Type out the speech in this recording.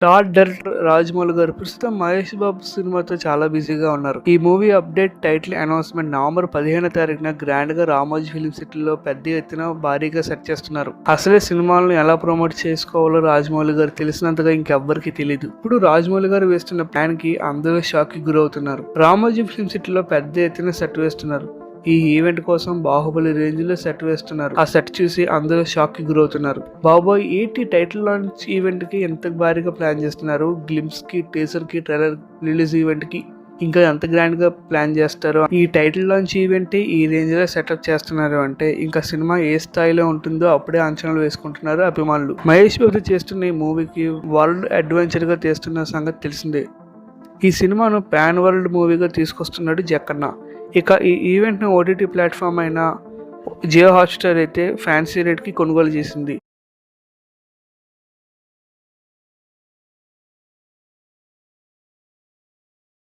Star director Rajamouli గారు ప్రస్తుతం మహేష్ బాబు సినిమాతో చాలా బిజీగా ఉన్నారు. ఈ movie update title announcement November 15వ తారీఖున గ్రాండ్ గా రామోజీ ఫిల్మ్ సిటీలో పెద్ద ఎత్తున భారీగా సెట్ చేస్తున్నారు. అసలే సినిమాలను ఎలా ప్రమోట్ చేసుకోవాలో రాజమౌళి గారు తెలిసినంతగా ఇంకెవ్వరికి తెలియదు. ఇప్పుడు రాజమౌళి గారు వేస్తున్న ప్లాన్ కి అందరూ షాక్ కి గురవుతున్నారు. రామోజీ ఫిల్మ్ సిటీలో పెద్ద ఎత్తున సెట్ వేస్తున్నారు. ఈ ఈవెంట్ కోసం బాహుబలి రేంజ్ లో సెట్ వేస్తున్నారు. ఆ సెట్ చూసి అందరూ షాక్ కి గురవుతున్నారు. బాబోయ్ ఏంటి టైటిల్ లాంచ్ ఈవెంట్ కి ఎంత భారీగా ప్లాన్ చేస్తున్నారు. గ్లిమ్స్ కి, టీజర్ కి, ట్రైలర్ రిలీజ్ ఈవెంట్ కి ఇంకా ఎంత గ్రాండ్ గా ప్లాన్ చేస్తారు. ఈ టైటిల్ లాంచ్ ఈవెంట్ ఈ రేంజ్ లో సెటప్ చేస్తున్నారు అంటే ఇంకా సినిమా ఏ స్థాయిలో ఉంటుందో అప్పుడే అంచనాలు వేసుకుంటున్నారు అభిమానులు. మహేష్ బాబు చేస్తున్న ఈ మూవీకి వరల్డ్ అడ్వెంచర్ గా చేస్తున్న సంగతి తెలిసిందే. ఈ సినిమాను పాన్ వరల్డ్ మూవీగా తీసుకొస్తున్నాడు జక్కన్న. ఇక ఈ ఈవెంట్ను ఓటీటీ ప్లాట్ఫామ్ అయిన జియో హాట్స్టార్ అయితే ఫ్యాన్సీ రేట్కి కొనుగోలు చేసింది.